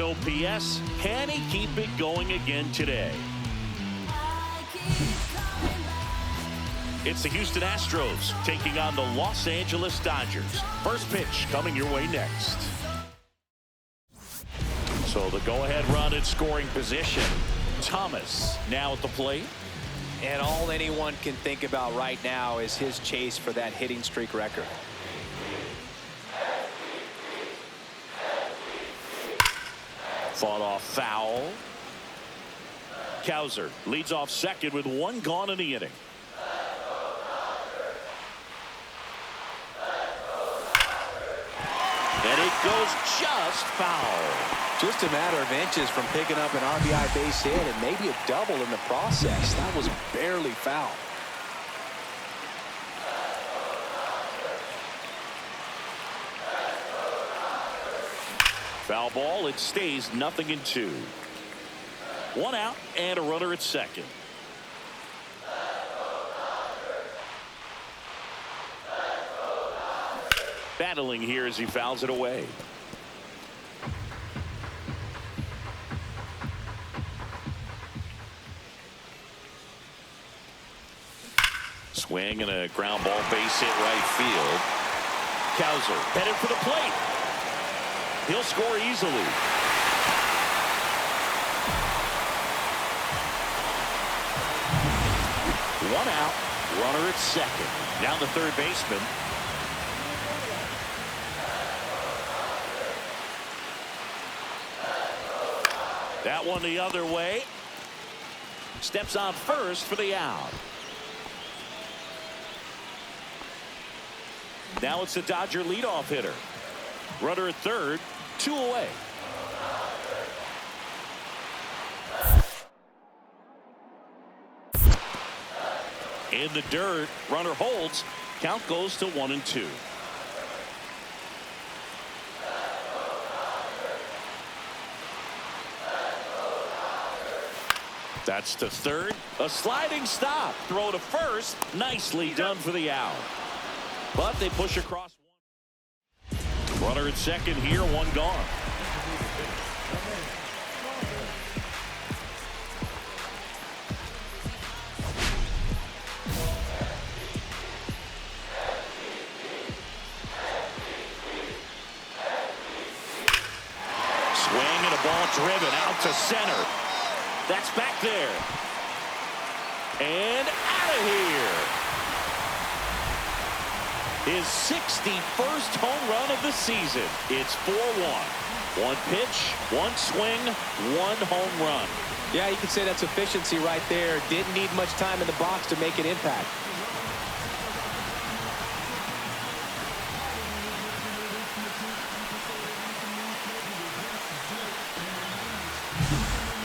OPS, can he keep it going again today? It's the Houston Astros taking on the Los Angeles Dodgers. First pitch coming your way next. So the go-ahead run in scoring position. Thomas now at the plate. And all anyone can think about right now is his chase for that hitting streak record. Fought off foul. Cowser leads off second with one gone in the inning. And it goes just foul. Just a matter of inches from picking up an RBI base hit and maybe a double in the process. That was barely foul. Foul ball. It stays 0-2. One out and a runner at second. Battling here as he fouls it away. Swing and a ground ball base hit right field. Cowser headed for the plate. He'll score easily. One out, runner at second. Now the third baseman. That one the other way. Steps on first for the out. Now it's the Dodger leadoff hitter. Runner at third, 2 away. In the dirt, runner holds. Count goes to 1-2. That's to third. A sliding stop. Throw to first. Nicely done for the out. But they push across. Runner at second here, one gone. Swing and a ball driven out to center. That's back there. And out of here. His 61st home run of the season. It's 4-1. One pitch, one swing, one home run. Yeah, you could say that's efficiency right there. Didn't need much time in the box to make an impact.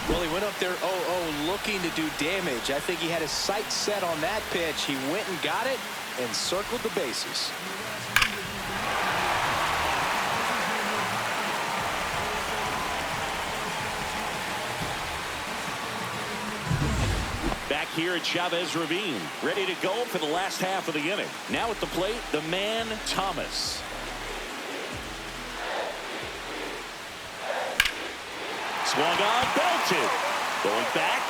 Well, he went up there 0-0 looking to do damage. I think he had his sights set on that pitch. He went and got it and circled the bases. Back here at Chavez Ravine, ready to go for the last half of the inning. Now at the plate, the man Thomas. Swung on, belted. Going back.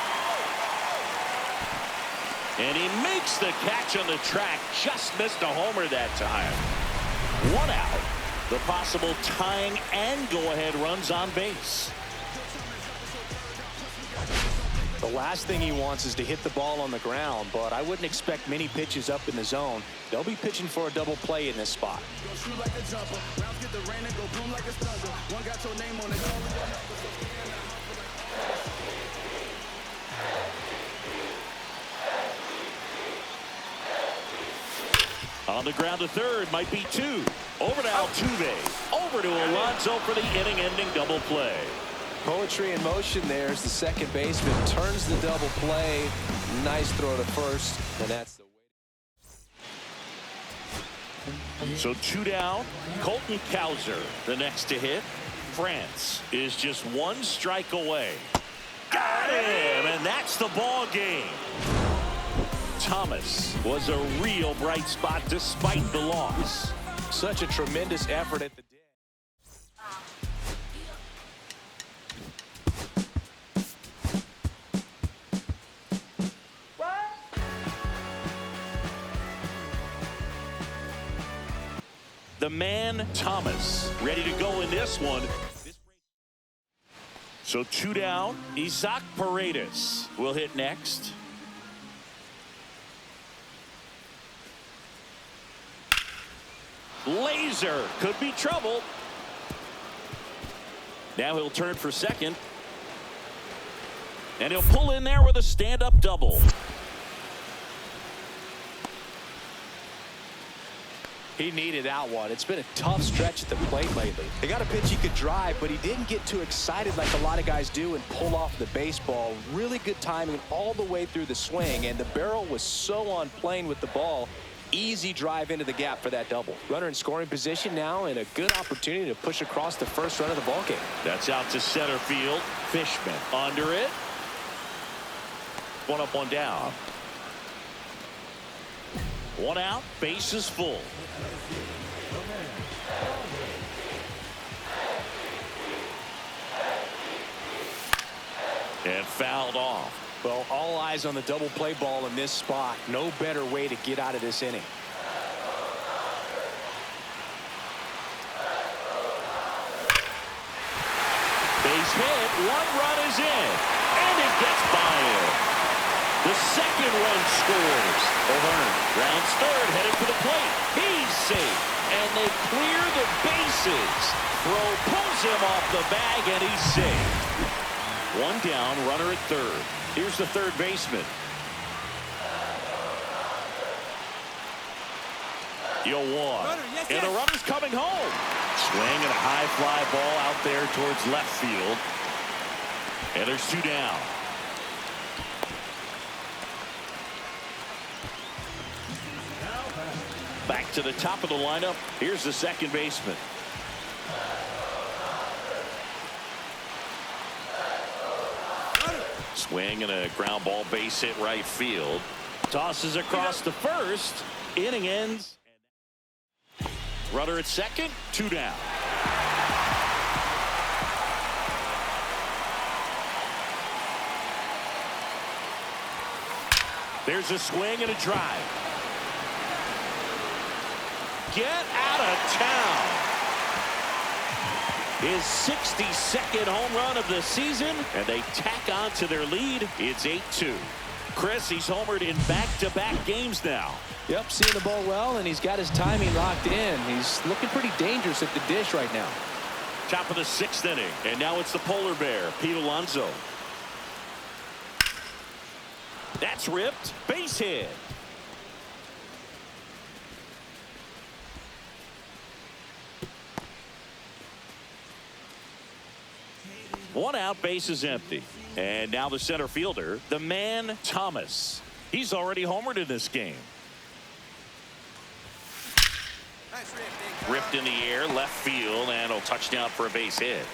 And he makes the catch on the track. Just missed a homer that time. One out. The possible tying and go-ahead runs on base. The last thing he wants is to hit the ball on the ground, but I wouldn't expect many pitches up in the zone. They'll be pitching for a double play in this spot. On the ground to third, might be two. Over to Altuve. Over to Alonso for the inning-ending double play. Poetry in motion there as the second baseman turns the double play. Nice throw to first, and that's the way. So 2 down. Colton Cowser, the next to hit. France is just 1 strike away. Got him, and that's the ball game. Thomas was a real bright spot despite the loss. Such a tremendous effort at the the man Thomas, ready to go in this one. So 2 down. Ep43 will hit next. Laser could be trouble. Now he'll turn for second. And he'll pull in there with a stand-up double. He needed that one. It's been a tough stretch at the plate lately. They got a pitch he could drive, but he didn't get too excited like a lot of guys do and pull off the baseball. Really good timing all the way through the swing, and the barrel was so on plane with the ball. Easy drive into the gap for that double. Runner in scoring position now, and a good opportunity to push across the first run of the ball game. That's out to center field. Fishman under it. 1 up, 1 down. 1 out, bases full. And fouled off. Well, all eyes on the double play ball in this spot. No better way to get out of this inning. Base hit, 1 run is in, and it gets by him. The second run scores. O'Hearn rounds third, heading for the plate. He's safe, and they clear the bases. Throw pulls him off the bag, and he's safe. 1 down, runner at third. Here's the third baseman. You'll walk. And the runner's coming home. Swing and a high fly ball out there towards left field. And there's 2 down. Back to the top of the lineup. Here's the second baseman. Swing and a ground ball base hit right field. Tosses across the first. Inning ends. Runner at second. 2 down. There's a swing and a drive. Get out of town. His 62nd home run of the season, and they tack on to their lead. It's 8-2. Chris, he's homered in back-to-back games now. Yep, seeing the ball well, and he's got his timing locked in. He's looking pretty dangerous at the dish right now. Top of the 6th inning, and now it's the polar bear, Pete Alonso. That's ripped. Base hit. One out, base is empty. And now the center fielder, the man Thomas. He's already homered in this game. Ripped in the air, left field, and a touchdown for a base hit.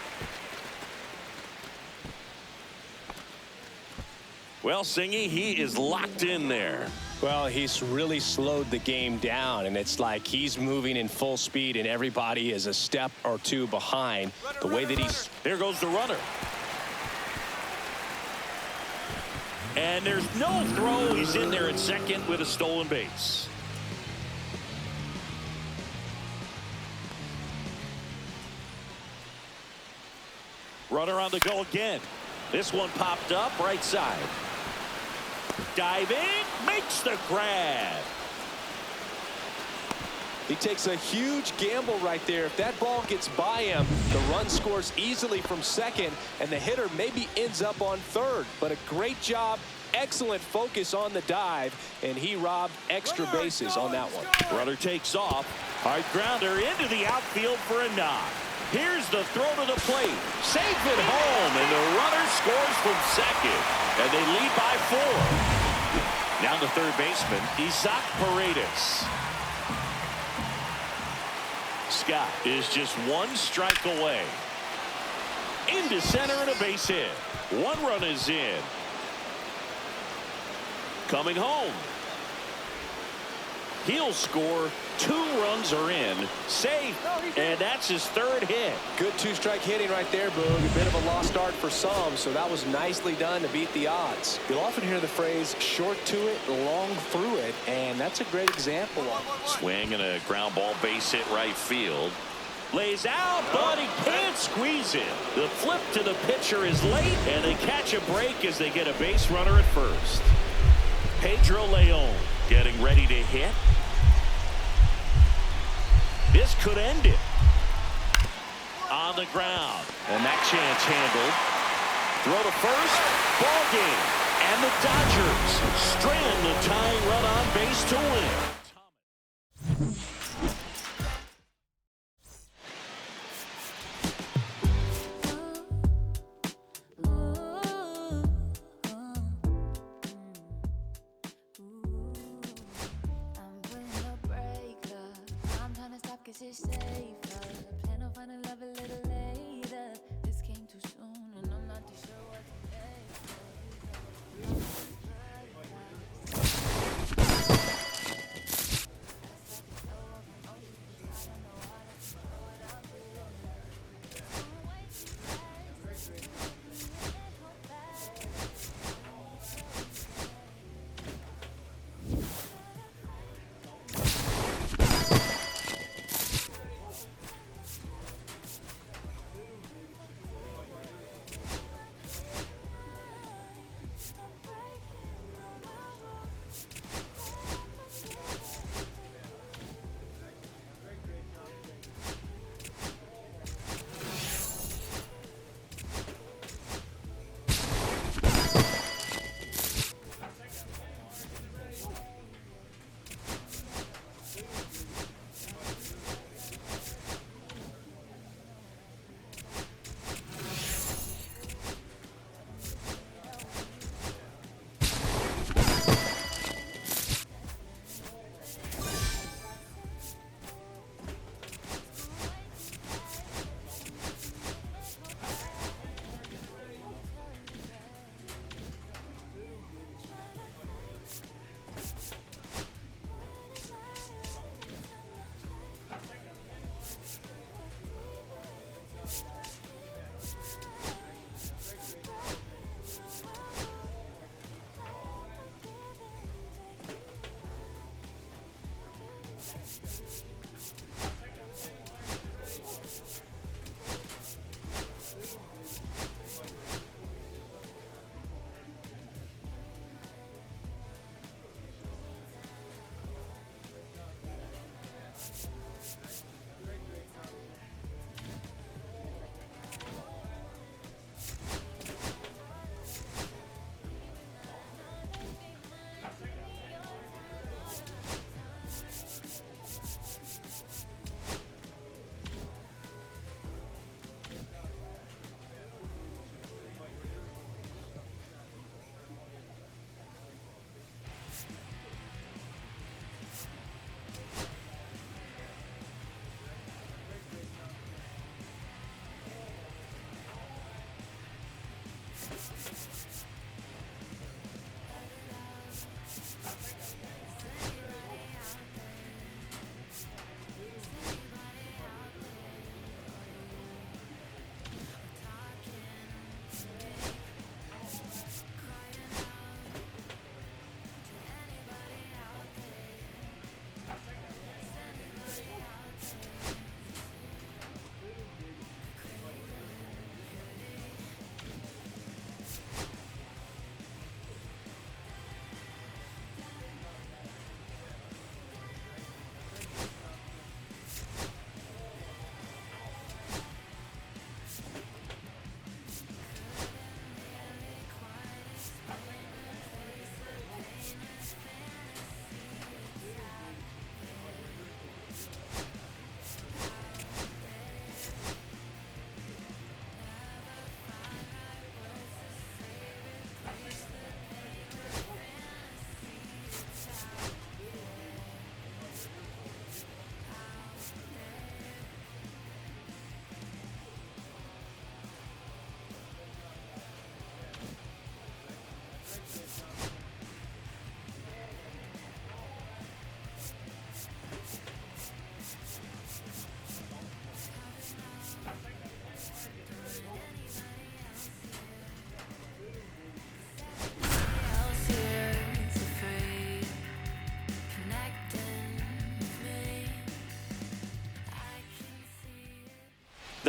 Well, Singy, he is locked in there. Well, he's really slowed the game down, and it's like he's moving in full speed, and everybody is a step or 2 behind. The way that he's... There goes the runner. And there's no throw. He's in there at second with a stolen base. Runner on the go again. This one popped up right side. Diving, makes the grab. He takes a huge gamble right there. If that ball gets by him, the run scores easily from second, and the hitter maybe ends up on third. But a great job, excellent focus on the dive, and he robbed extra bases on that one. Runner takes off. Hard grounder into the outfield for a knock. Here's the throw to the plate. Safe at home, and the runner scores from second. And they lead by 4. Now the third baseman, Ep43. Scott is just 1 strike away. Into center and a base hit. 1 run is in. Coming home. He'll score 2 runs are in. Safe. And that's his 3rd hit. Good 2-strike hitting right there, Boog. A bit of a lost start for some, so that was nicely done to beat the odds. You'll often hear the phrase, short to it, long through it, and that's a great example of it. Swing and a ground ball base hit right field. Lays out, but he can't squeeze it. The flip to the pitcher is late, and they catch a break as they get a base runner at first. Pedro Leon getting ready to hit. This could end it. On the ground. And that chance handled. Throw to first. Ball game. And the Dodgers strand the tying run on base to win. It's safer. Plan on finding love a little later. This came too soon, and I'm not too sure what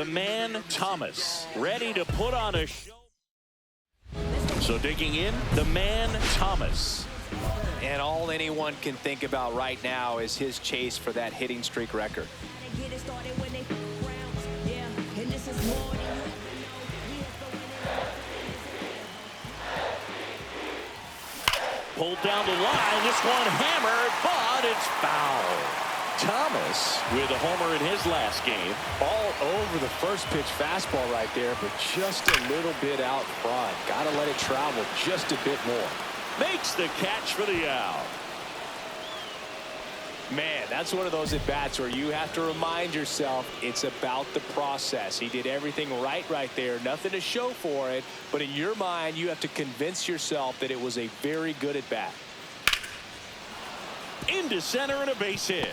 the man Thomas, ready to put on a show. So digging in, the man Thomas. And all anyone can think about right now is his chase for that hitting streak record. Pulled down the line, this one hammered, but it's foul. Thomas with a homer in his last game. All over the first pitch fastball right there, but just a little bit out front. Got to let it travel just a bit more. Makes the catch for the out. Man, that's one of those at-bats where you have to remind yourself it's about the process. He did everything right there. Nothing to show for it, but in your mind, you have to convince yourself that it was a very good at-bat. Into center and a base hit.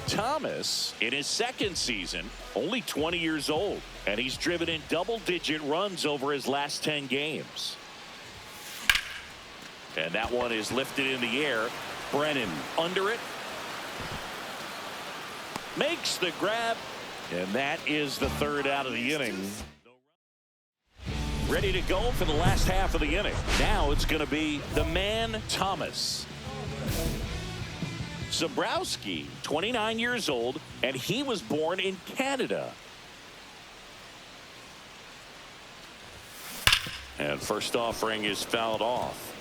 Thomas, in his second season, only 20 years old, and he's driven in double-digit runs over his last 10 games. And that one is lifted in the air. Brennan under it. Makes the grab, and that is the third out of the inning. Ready to go for the last half of the inning. Now it's going to be the man Thomas. Zabrowski, 29 years old, and he was born in Canada. And first offering is fouled off.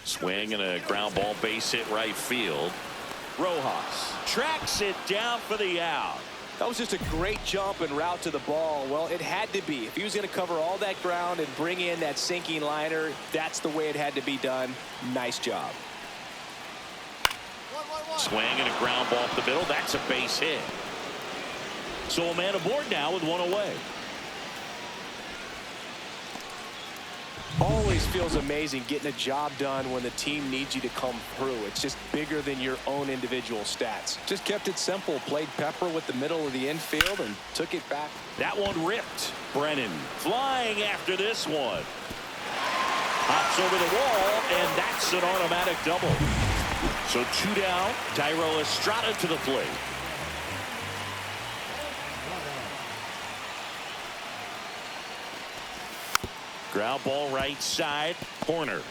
Swing and a ground ball, base hit right field. Rojas tracks it down for the out. That was just a great jump and route to the ball. Well, it had to be. If he was going to cover all that ground and bring in that sinking liner, that's the way it had to be done. Nice job. Swing and a ground ball up the middle. That's a base hit. So a man aboard now with one away. Always feels amazing getting a job done when the team needs you to come through. It's just bigger than your own individual stats. Just kept it simple. Played pepper with the middle of the infield and took it back. That one ripped. Brennan flying after this one. Hops over the wall, and that's an automatic double. So 2 down. Thairo Estrada to the plate. Ground ball right side corner.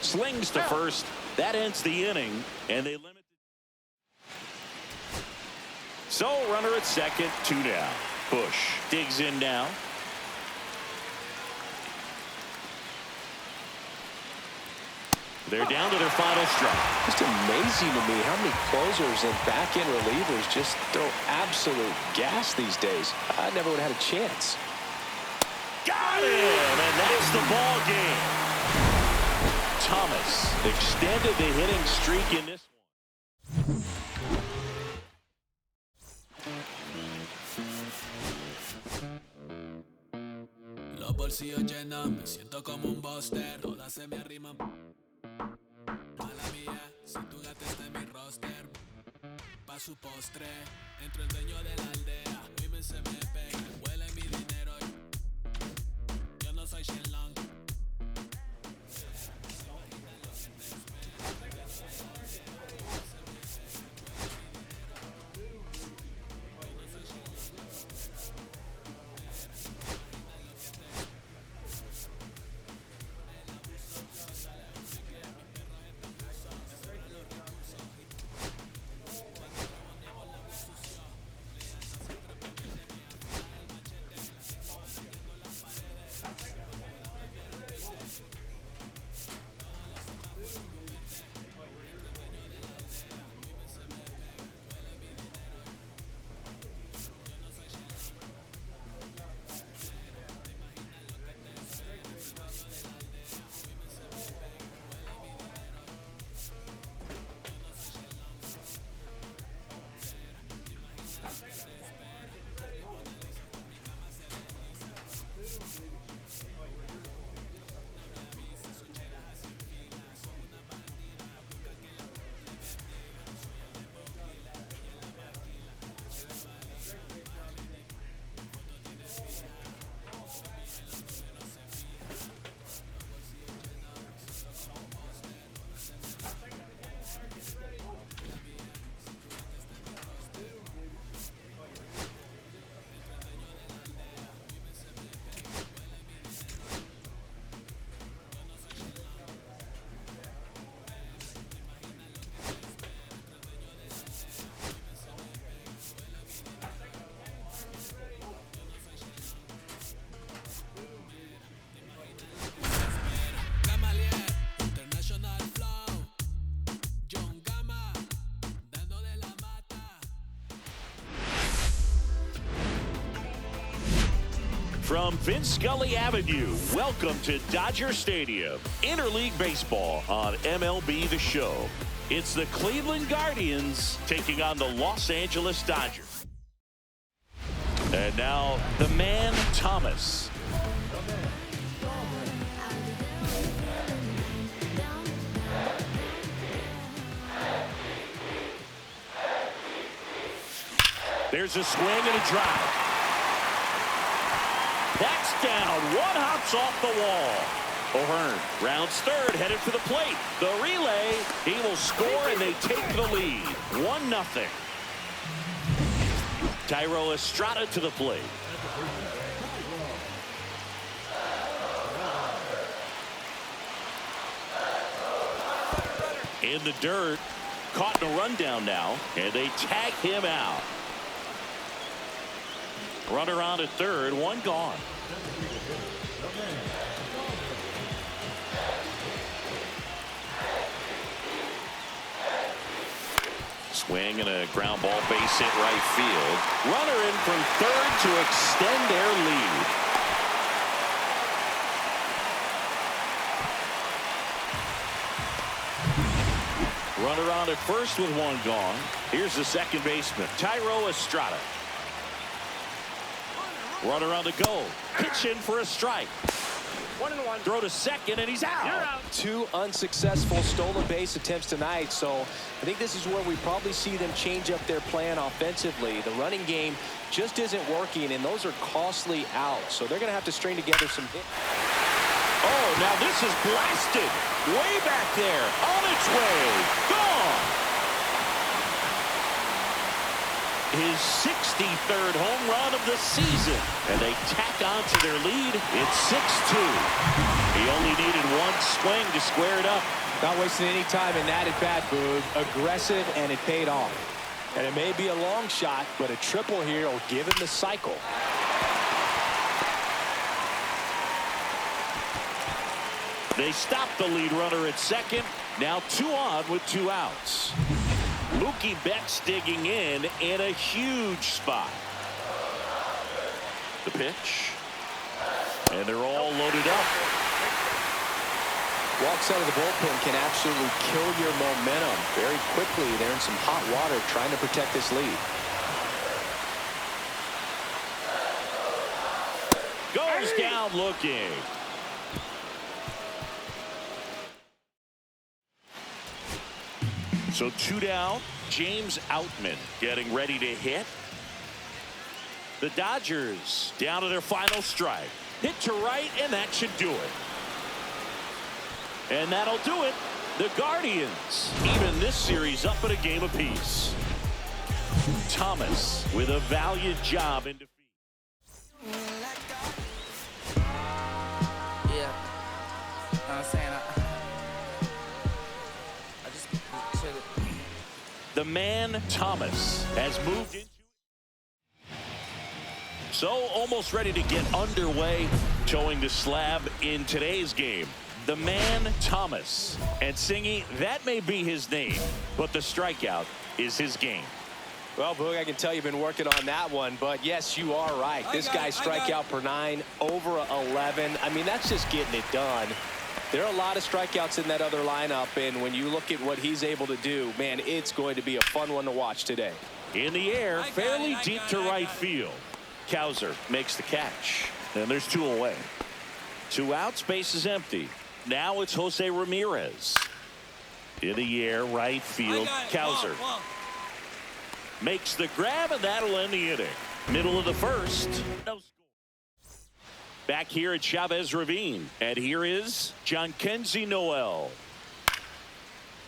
Slings to first. That ends the inning, and they limit. So runner at second, 2 down. Bush digs in now. They're down to their final strike. Just amazing to me how many closers and back-end relievers just throw absolute gas these days. I never would have had a chance. Got him, and that's the ball game. Thomas extended the hitting streak in this one. Los bolsillos llenos, me siento como un buster. Todas se me arriman. Mala mía, si tu gata está en mi roster. Pa' su postre, entro el dueño de la aldea. Women se me pega, huele mi dinero. Yo no soy Shenlong. From Vince Scully Avenue, welcome to Dodger Stadium. Interleague Baseball on MLB The Show. It's the Cleveland Guardians taking on the Los Angeles Dodgers. And now, the man, Thomas. There's a swing and a drive. That's down. One hops off the wall. O'Hearn rounds third, headed for the plate. The relay, he will score, and they take the lead. 1-0. Tyro Estrada to the plate. In the dirt, caught in a rundown now, and they tag him out. Runner on at third, one gone. Swing and a ground ball, base hit right field. Runner in from third to extend their lead. Runner on at first with one gone. Here's the second baseman, Tyro Estrada. Runner on the go. Pitch in for a strike. 1-1. Throw to second, and he's out. You're out. Two unsuccessful stolen base attempts tonight, so I think this is where we probably see them change up their plan offensively. The running game just isn't working, and those are costly outs, so they're going to have to string together some hits. Oh, now this is blasted. Way back there. On its way. Gone. His 63rd home run of the season. And they tack on to their lead. It's 6-2. He only needed one swing to square it up. Not wasting any time in that at bat, Boog. Aggressive, and it paid off. And it may be a long shot, but a triple here will give him the cycle. They stop the lead runner at second. Now 2 on with 2 outs. Mookie Betts digging in a huge spot. The pitch. And they're all loaded up. Walks out of the bullpen can absolutely kill your momentum very quickly. They're in some hot water trying to protect this lead. Goes down looking. So 2 down. James Outman getting ready to hit. The Dodgers down to their final strike. Hit to right, and that should do it. And that'll do it. The Guardians even this series up at a game apiece. Thomas with a valiant job in defeat. Yeah. I'm saying I just The man, Thomas, has moved into. So almost ready to get underway, towing the slab in today's game. The man, Thomas. And Singy, that may be his name, but the strikeout is his game. Well, Boog, I can tell you've been working on that one, but yes, you are right. This guy's strikeout per 9, over 11. I mean, that's just getting it done. There are a lot of strikeouts in that other lineup, and when you look at what he's able to do, man, it's going to be a fun one to watch today. In the air, fairly deep to right field. Cowser makes the catch, and there's 2 away. 2 outs, base is empty. Now it's Jose Ramirez. In the air, right field, Cowser makes the grab, and that'll end the inning. Middle of the first. No score. Back here at Chavez Ravine, and here is Jhonkensy Noel.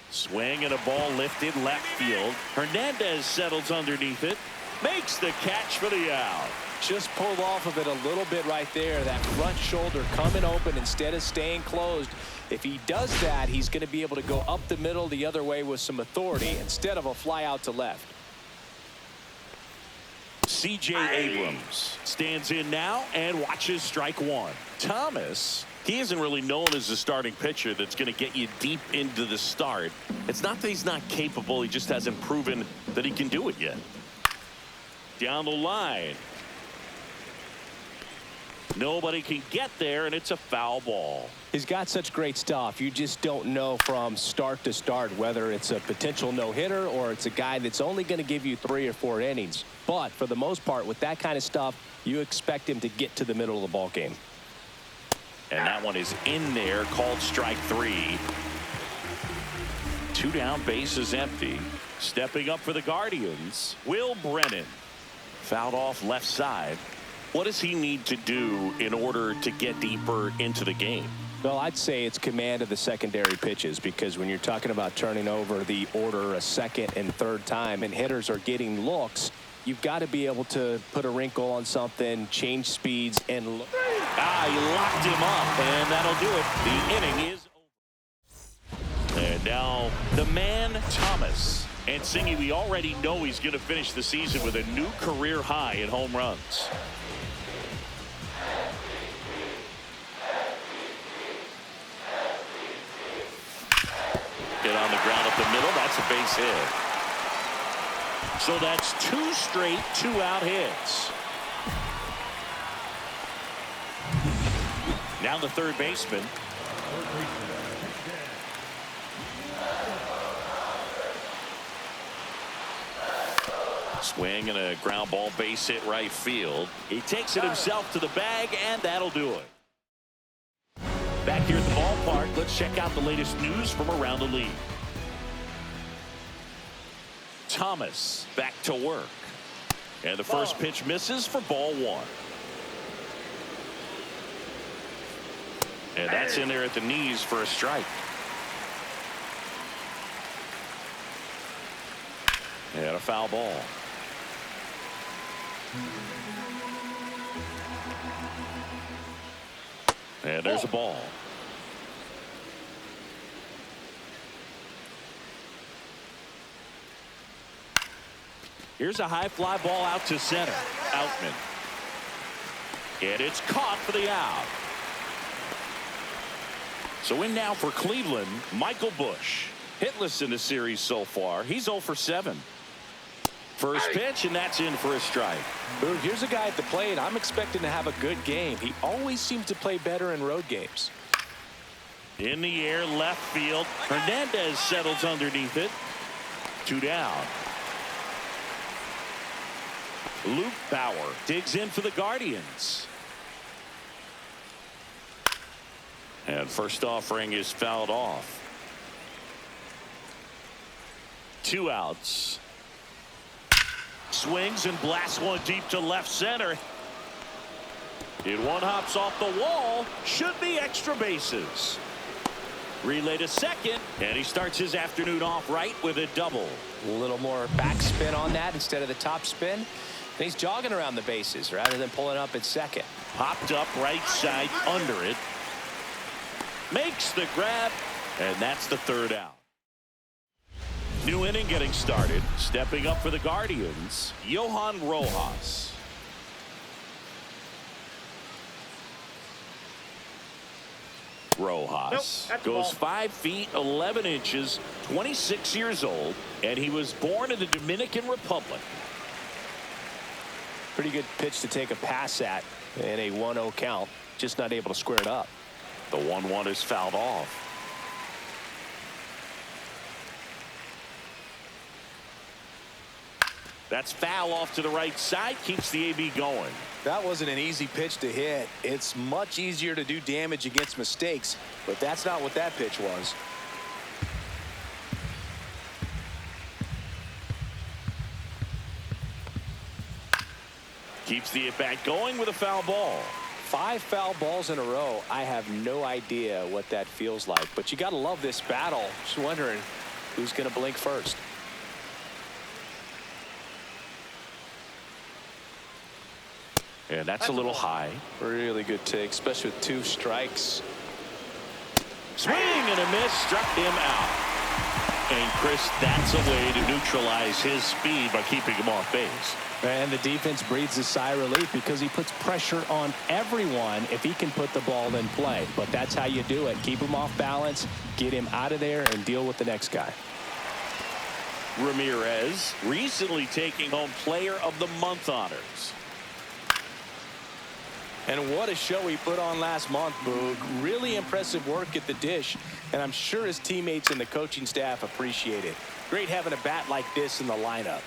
Swing and a ball lifted left field. Hernandez settles underneath it, makes the catch for the out. Just pulled off of it a little bit right there. That front shoulder coming open instead of staying closed. If he does that, he's going to be able to go up the middle the other way with some authority instead of a fly out to left. C.J. Abrams stands in now and watches strike 1. Thomas, he isn't really known as a starting pitcher that's going to get you deep into the start. It's not that he's not capable, he just hasn't proven that he can do it yet. Down the line. Nobody can get there, and it's a foul ball. He's got such great stuff. You just don't know from start to start whether it's a potential no-hitter or it's a guy that's only going to give you 3 or 4 innings. But for the most part, with that kind of stuff, you expect him to get to the middle of the ball game. And that one is in there, called strike 3. 2 down, bases empty. Stepping up for the Guardians, Will Brennan. Fouled off left side. What does he need to do in order to get deeper into the game? Well, I'd say it's command of the secondary pitches, because when you're talking about turning over the order a second and third time and hitters are getting looks, you've got to be able to put a wrinkle on something, change speeds, and look. He locked him up, and that'll do it. The inning is over. And now the man, Thomas. And Singy, we already know he's going to finish the season with a new career high in home runs. Get on the ground up the middle. That's a base hit. So that's 2 straight 2-out hits. Now the third baseman. Swing and a ground ball, base hit right field. He takes it himself to the bag, and that'll do it. Back here at the ballpark, let's check out the latest news from around the league. Thomas back to work. And the first pitch misses for ball 1. And that's in there at the knees for a strike. And a foul ball. And there's a ball. Here's a high fly ball out to center. Outman. And it's caught for the out. So in now for Cleveland, Michael Busch. Hitless in the series so far. He's 0 for 7. First pitch, and that's in for a strike. Boog, here's a guy at the plate. I'm expecting to have a good game. He always seems to play better in road games. In the air, left field. Hernandez settles underneath it. 2 down. Luke Bauer digs in for the Guardians. And first offering is fouled off. 2 outs. Swings and blasts one deep to left center. And one hops off the wall. Should be extra bases. Relay to second, and he starts his afternoon off right with a double. A little more backspin on that instead of the top spin. And he's jogging around the bases rather than pulling up at second. Popped up right side under it. Makes the grab, and that's the 3rd out. New inning getting started. Stepping up for the Guardians, Johan Rojas. Rojas goes 5 feet 11 inches, 26 years old, and he was born in the Dominican Republic. Pretty good pitch to take a pass at in a 1-0 count. Just not able to square it up. The 1-1 is fouled off. That's foul off to the right side. Keeps the AB going. That wasn't an easy pitch to hit. It's much easier to do damage against mistakes, but that's not what that pitch was. Keeps the at-bat going with a foul ball. 5 foul balls in a row. I have no idea what that feels like, but you got to love this battle. Just wondering who's going to blink first. And that's a little high. Really good take, especially with 2 strikes. Swing and a miss, struck him out. And Chris, that's a way to neutralize his speed by keeping him off base. And the defense breathes a sigh of relief because he puts pressure on everyone if he can put the ball in play. But that's how you do it. Keep him off balance, get him out of there, and deal with the next guy. Ramirez recently taking home Player of the Month honors. And what a show he put on last month, Boog. Really impressive work at the dish, and I'm sure his teammates and the coaching staff appreciate it. Great having a bat like this in the lineup.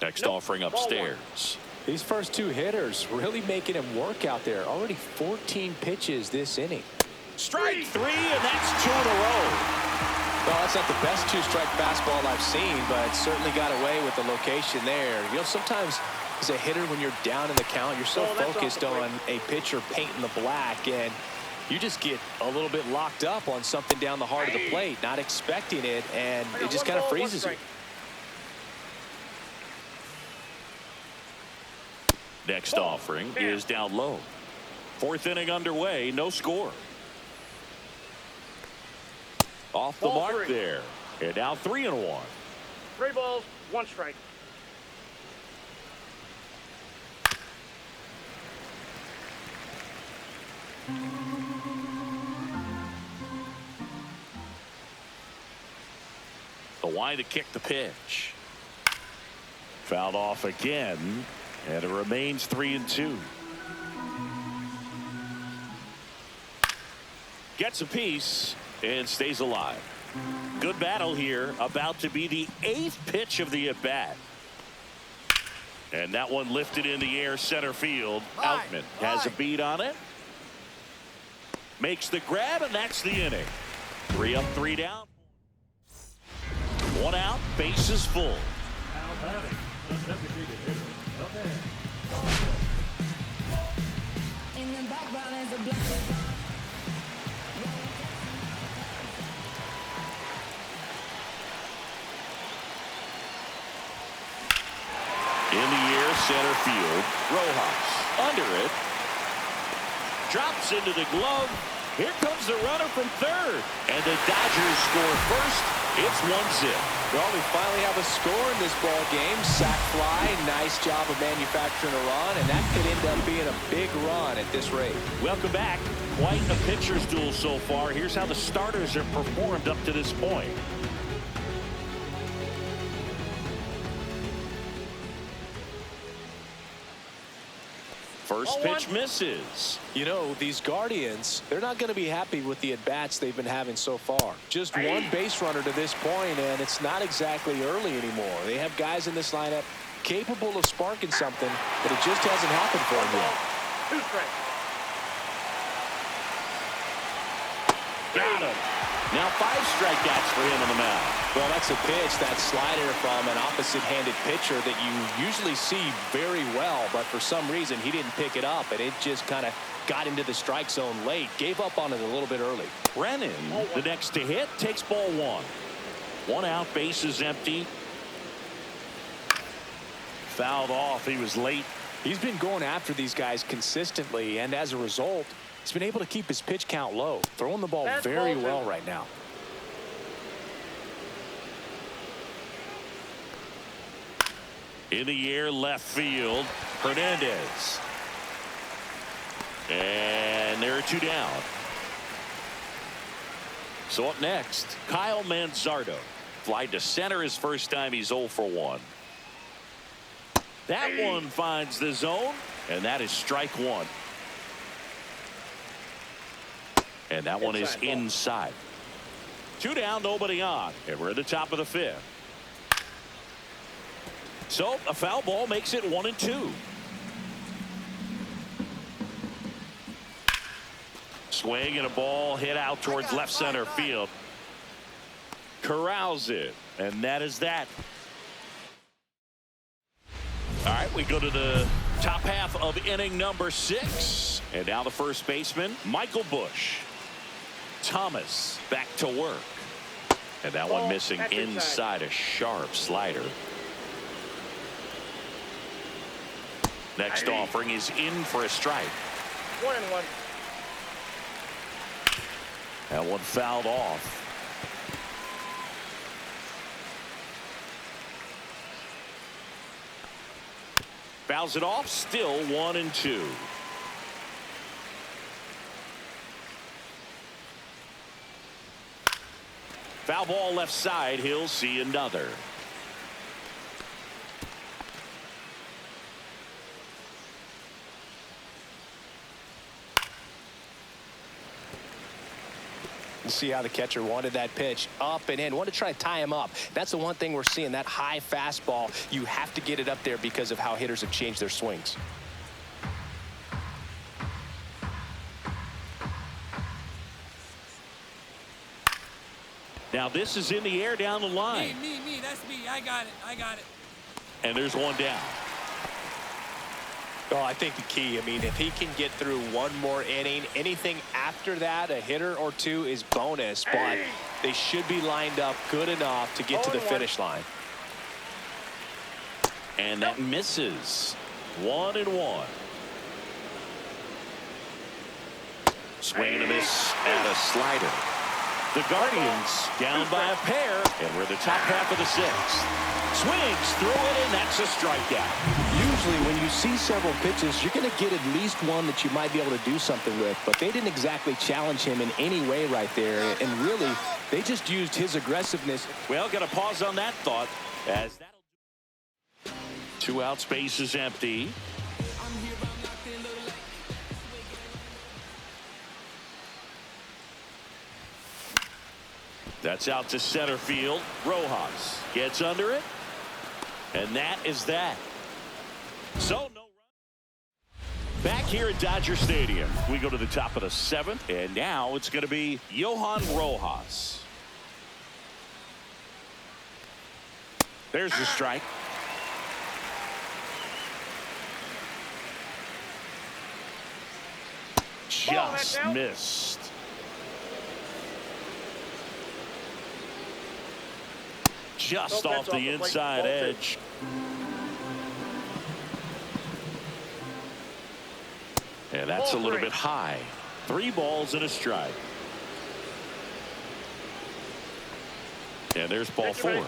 Next offering upstairs. These first two hitters really making him work out there. Already 14 pitches this inning. Strike three, and that's 2 in a row. Well, that's not the best two-strike fastball I've seen, but certainly got away with the location there. You know, sometimes as a hitter, when you're down in the count, you're so focused on a pitcher painting the black, and you just get a little bit locked up on something down the heart of the plate, not expecting it, and it just kind of freezes you. Next offering is down low. 4th inning underway, no score. Off the mark there. And now 3-1. 3 balls, 1 strike. The wide to kick the pitch. Fouled off again, and it remains 3-2. Gets a piece and stays alive. Good battle here, about to be the 8th pitch of the at-bat. And that one lifted in the air center field. Outman has a beat on it. Makes the grab, and that's the inning. 3 up, 3 down. 1 out, bases full. In the background is a black. In the air, center field. Rojas under it. Drops into the glove. Here comes the runner from third. And the Dodgers score first. It's 1-0. Well, we finally have a score in this ball game. Sac fly, nice job of manufacturing a run, and that could end up being a big run at this rate. Welcome back. Quite a pitcher's duel so far. Here's how the starters have performed up to this point. First pitch misses. You know, these Guardians, they're not going to be happy with the at-bats they've been having so far. Just one base runner to this point, and it's not exactly early anymore. They have guys in this lineup capable of sparking something, but it just hasn't happened for them yet. 2 strikes. Got him. Now 5 strikeouts for him on the mound. Well, that's a pitch, that slider from an opposite-handed pitcher that you usually see very well, but for some reason he didn't pick it up, and it just kind of got into the strike zone late. Gave up on it a little bit early. Brennan, the next to hit, takes ball 1. 1 out, bases empty. Fouled off. He was late. He's been going after these guys consistently, and as a result, he's been able to keep his pitch count low, throwing the ball very well right now. In the air, left field, Hernandez. And there are 2 down. So up next, Kyle Manzardo. Fly to center his first time. He's 0 for 1. That one finds the zone, and that is strike 1. And that one is inside. 2 down, nobody on. And we're at the top of the 5th. So a foul ball makes it 1-2. Swing and a ball hit out towards left center field. Corrals it, and that is that. All right, we go to the top half of inning number 6. And now the first baseman, Michael Busch. Thomas back to work. And that one missing inside, a sharp slider. Next offering is in for a strike. 1-1. That one fouled off. Fouls it off, still 1-2. Foul ball left side, he'll see another. You see how the catcher wanted that pitch up and in, wanted to try to tie him up. That's the one thing we're seeing, that high fastball. You have to get it up there because of how hitters have changed their swings. Now this is in the air down the line. Me, that's me. I got it. And there's one down. Well, I think the key, I mean, if he can get through one more inning, anything after that, a hitter or two is bonus, but they should be lined up good enough to get to the finish line. And that misses. 1-1. Swing and a miss at a slider. The Guardians down by a pair, and we're the top half of the sixth. Swings through it, and that's a strikeout. Usually when you see several pitches, you're going to get at least one that you might be able to do something with, but they didn't exactly challenge him in any way right there, and really, they just used his aggressiveness. Well, got to pause on that thought, as that'll... 2 out, space is empty. That's out to center field. Rojas gets under it. And that is that. So no run. Back here at Dodger Stadium, we go to the top of the 7th. And now it's going to be Johan Rojas. There's the strike. Just missed. Just off the inside edge. And that's a little bit high. 3 balls and a strike. And there's ball 4.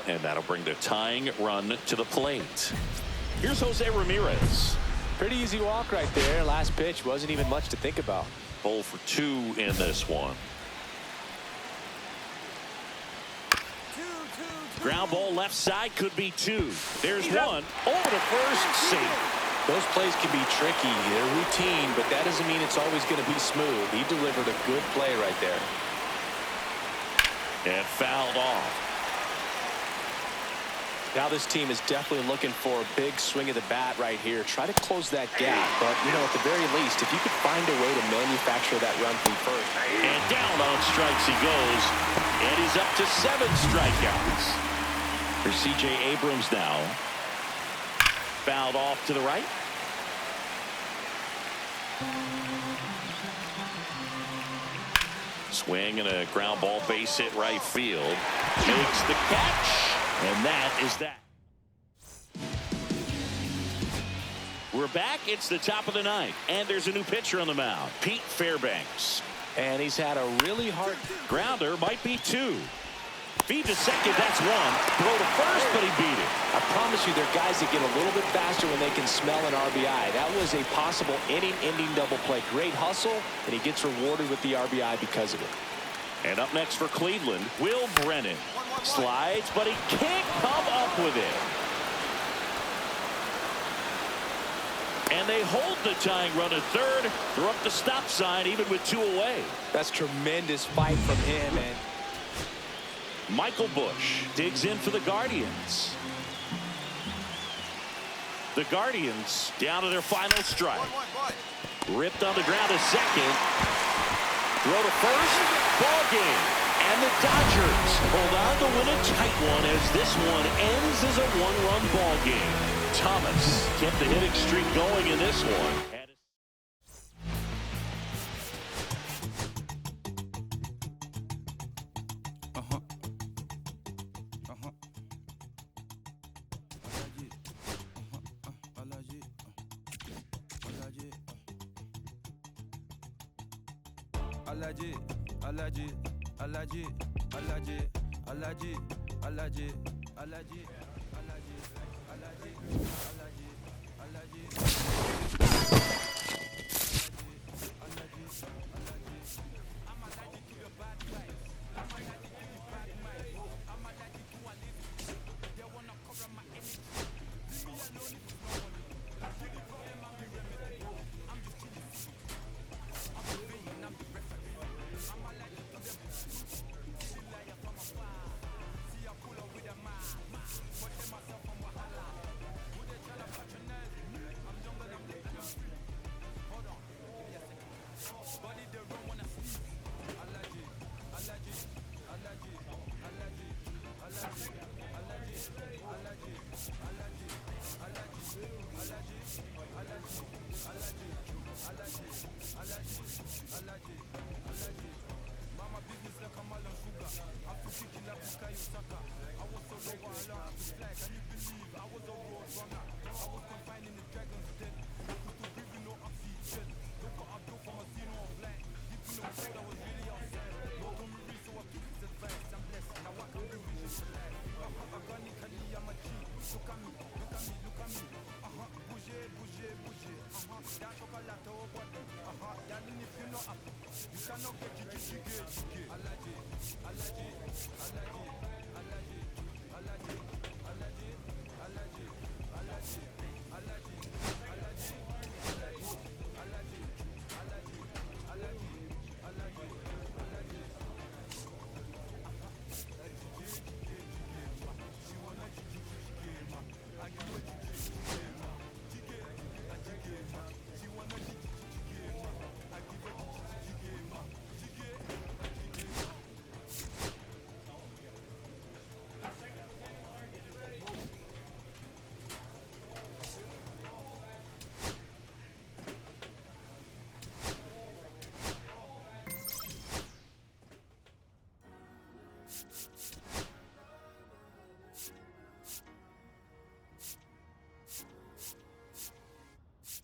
And that'll bring the tying run to the plate. Here's Jose Ramirez. Pretty easy walk right there. Last pitch wasn't even much to think about. 0 for 2 in this one. Ground ball left side, could be 2. There's 1 over to first, safe. Those plays can be tricky. They're routine, but that doesn't mean it's always going to be smooth. He delivered a good play right there. And fouled off. Now this team is definitely looking for a big swing of the bat right here. Try to close that gap, but, you know, at the very least, if you could find a way to manufacture that run from first. And down on strikes he goes. And he's up to 7 strikeouts. There's C.J. Abrams now. Fouled off to the right. Swing and a ground ball, base hit right field. Makes the catch. And that is that. We're back. It's the top of the 9th. And there's a new pitcher on the mound. Pete Fairbanks. And he's had a really hard grounder, might be 2. Feed to second, that's 1. Throw to first, but he beat it. I promise you, there are guys that get a little bit faster when they can smell an RBI. That was a possible inning-ending double play. Great hustle, and he gets rewarded with the RBI because of it. And up next for Cleveland, Will Brennan. Slides, but he can't come up with it. And they hold the tying run at third. They're up the stop sign, even with 2 away. That's tremendous fight from him. And Michael Busch digs in for the Guardians. The Guardians down to their final strike. Ripped on the ground to second. Throw to first. Ball game. And the Dodgers hold on to win a tight one as this one ends as a 1-run ball game. Thomas kept the hitting streak going in this one.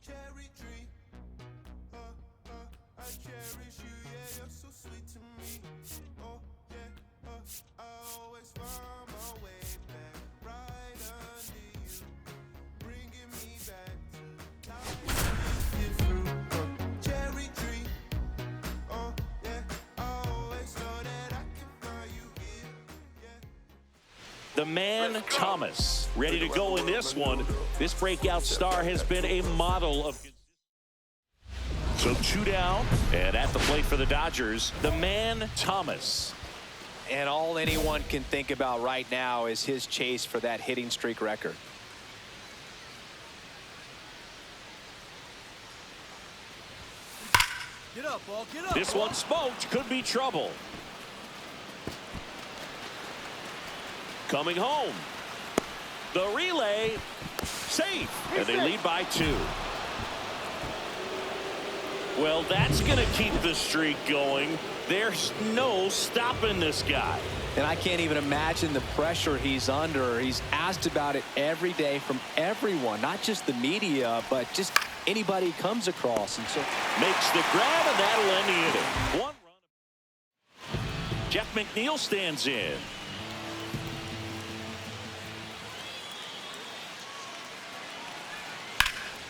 Cherry tree, I cherish you, yeah, you're so sweet to me. Oh, yeah, I always find my way back, right under you, bringing me back to life. It's through, cherry tree, oh, yeah, I always know that I can find you here, yeah. The man, Thomas, ready to go in this one. This breakout star has been a model of... So 2 down, and at the plate for the Dodgers, the man, Thomas. And all anyone can think about right now is his chase for that hitting streak record. Get up, ball, get up. This one smoked, could be trouble. Coming home. The relay, safe, and they lead by 2. Well, that's going to keep the streak going. There's no stopping this guy. And I can't even imagine the pressure he's under. He's asked about it every day from everyone, not just the media, but just anybody he comes across. And so Makes the grab, and that'll end the inning. 1 run. Jeff McNeil stands in.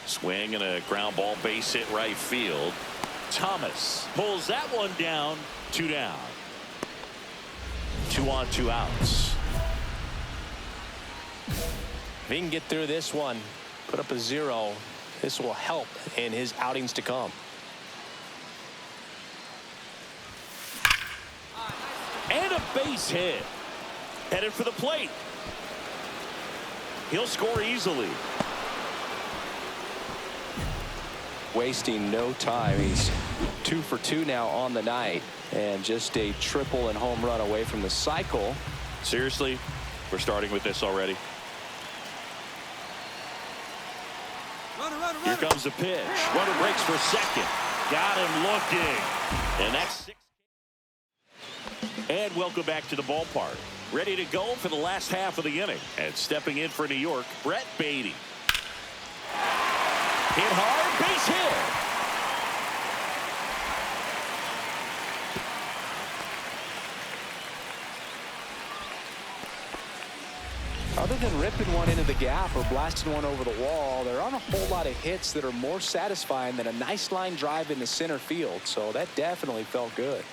Swing and a ground ball, base hit right field. Thomas pulls that one down. 2 down. 2 on, 2 outs. if he can get through this one, put up a 0, this will help in his outings to come. And a base hit. Headed for the plate. He'll score easily. Wasting no time. He's 2 for 2 now on the night, and just a triple and home run away from the cycle. Seriously, we're starting with this already. Here comes the pitch. Runner breaks for second. Got him looking. And that's 6. And welcome back to the ballpark. Ready to go for the last half of the inning. And stepping in for New York, Brett Beatty. Hit hard, base hit. Other than ripping one into the gap or blasting one over the wall, there aren't a whole lot of hits that are more satisfying than a nice line drive in the center field. So that definitely felt good.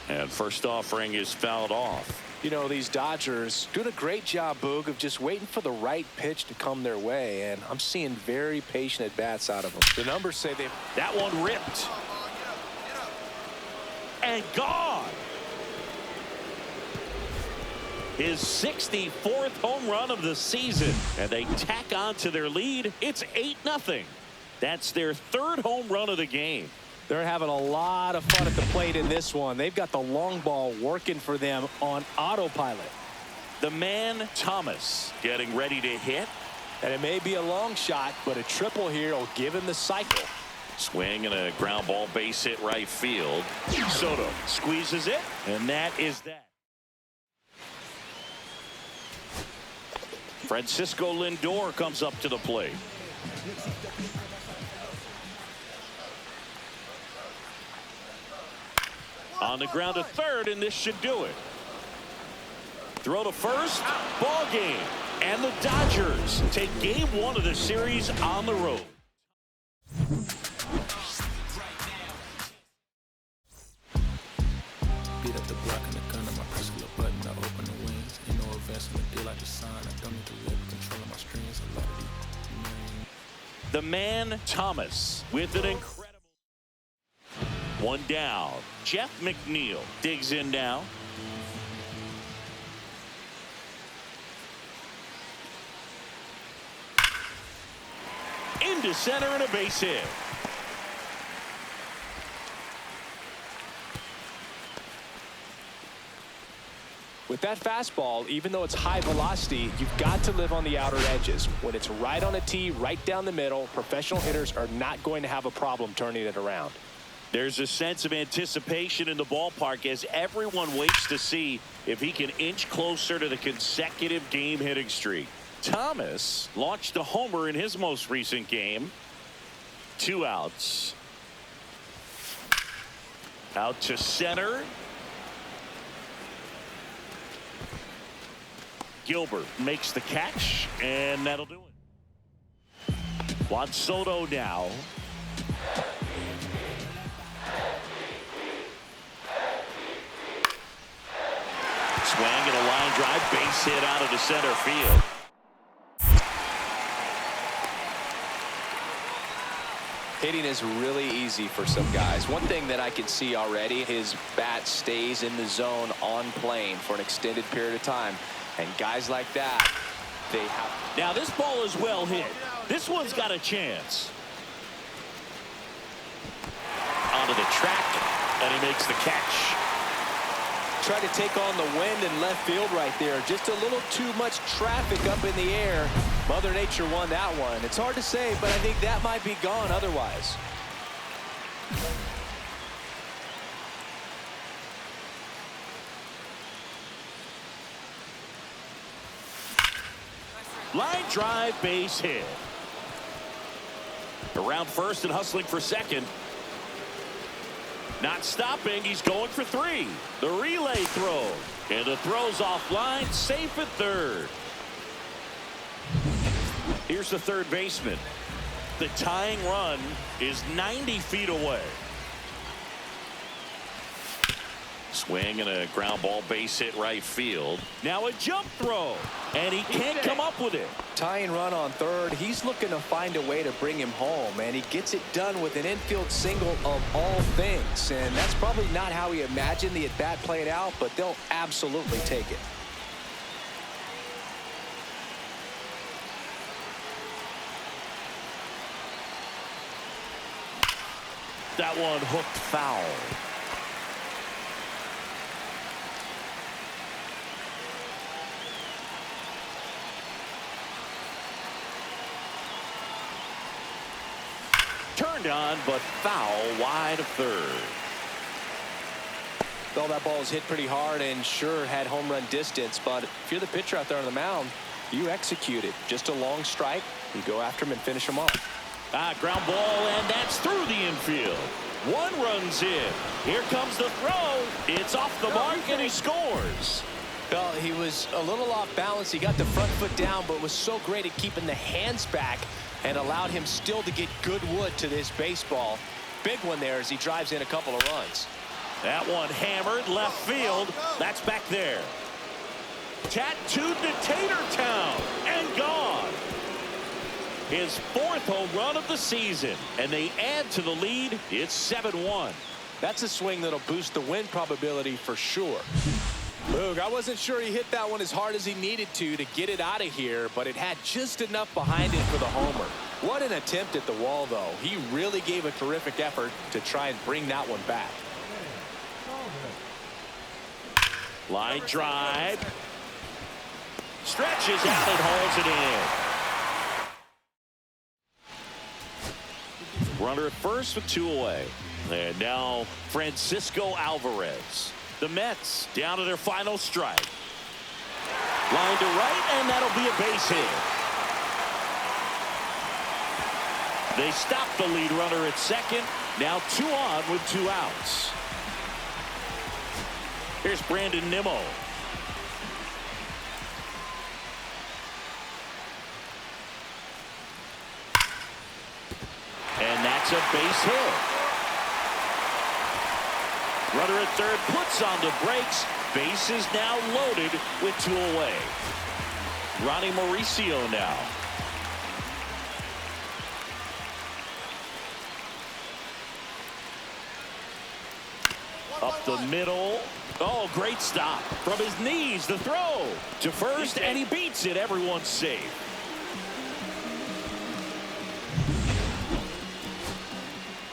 And first offering is fouled off. You know, these Dodgers doing a great job, Boog, of just waiting for the right pitch to come their way, and I'm seeing very patient at-bats out of them. The numbers say they've... That one ripped. And gone. His 64th home run of the season, and they tack on to their lead. It's 8-0. That's their 3rd home run of the game. They're having a lot of fun at the plate in this one. They've got the long ball working for them on autopilot. The man, Thomas, getting ready to hit. And it may be a long shot, but a triple here will give him the cycle. Swing and a ground ball, base hit right field. Soto squeezes it, and that is that. Francisco Lindor comes up to the plate. On the ground to third, and this should do it. Throw to first, ball game. And the Dodgers take game 1 of the series on the road. Beat up the block and the gun on my press a little button. I open the wings. Ain't no advance on the deal I just signed. I don't need to live control of my strings. A lot of these. The man, Thomas, with an incredible. One down. Jeff McNeil digs in now. Into center and a base hit. With that fastball, even though it's high velocity, you've got to live on the outer edges. When it's right on a tee, right down the middle, professional hitters are not going to have a problem turning it around. There's a sense of anticipation in the ballpark as everyone waits to see if he can inch closer to the consecutive game hitting streak. Thomas launched a homer in his most recent game. 2 outs. Out to center. Gilbert makes the catch, and that'll do it. Juan Soto now. Swing and a line drive, base hit out of the center field. Hitting is really easy for some guys. One thing that I can see already, his bat stays in the zone on plane for an extended period of time. And guys like that, they have. Now this ball is well hit. This one's got a chance. Onto the track, and he makes the catch. Tried to take on the wind in left field right there. Just a little too much traffic up in the air. Mother Nature won that one. It's hard to say, but I think that might be gone otherwise. Line drive, base hit. Around first and hustling for second. Not stopping, he's going for 3. The relay throw. And the throw's offline, safe at third. Here's the third baseman. The tying run is 90 feet away. Swing and a ground ball, base hit right field. Now a jump throw, and he can't come up with it. Tying run on third. He's looking to find a way to bring him home, and he gets it done with an infield single of all things. And that's probably not how he imagined the at-bat played out, but they'll absolutely take it. That one hooked foul. Turned on, but foul wide of third. Well, that ball was hit pretty hard and sure had home run distance, but if you're the pitcher out there on the mound, you execute it. Just a long strike, you go after him and finish him off. Ground ball, and that's through the infield. 1 run's in. Here comes the throw. It's off the mark, and he scores. Well, he was a little off balance. He got the front foot down, but was so great at keeping the hands back and allowed him still to get good wood to this baseball. Big one there as he drives in a couple of runs. That one hammered left field. That's back there. Tattooed to Tatertown and gone. His 4th home run of the season, and they add to the lead. It's 7-1. That's a swing that'll boost the win probability for sure. Boog, I wasn't sure he hit that one as hard as he needed to get it out of here, but it had just enough behind it for the homer. What an attempt at the wall, though. He really gave a terrific effort to try and bring that one back. Line drive. Stretches out and hauls it in. Runner at first with 2 away. And now Francisco Alvarez. The Mets down to their final strike. Line to right, and that'll be a base hit. They stop the lead runner at second. Now 2 on with 2 outs. Here's Brandon Nimmo. And that's a base hit. Runner at third puts on the brakes. Base is now loaded with 2 away. Ronnie Mauricio now. Up the middle. Oh, great stop. From his knees, the throw to first, and he beats it. Everyone's safe.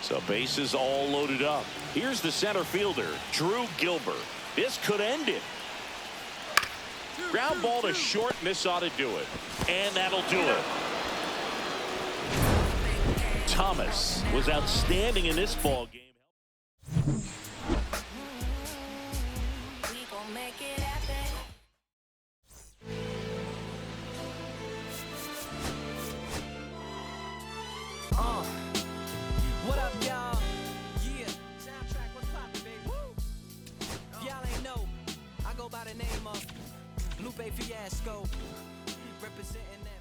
So bases all loaded up. Here's the center fielder, Drew Gilbert. This could end it. Ground ball to short, and this ought to do it. And that'll do it. Thomas was outstanding in this ball game. We gon' make it happen. What up, y'all? Yeah, soundtrack, what's poppin', baby? Woo! Y'all ain't know, I go by the name of Lupe Fiasco, representing that.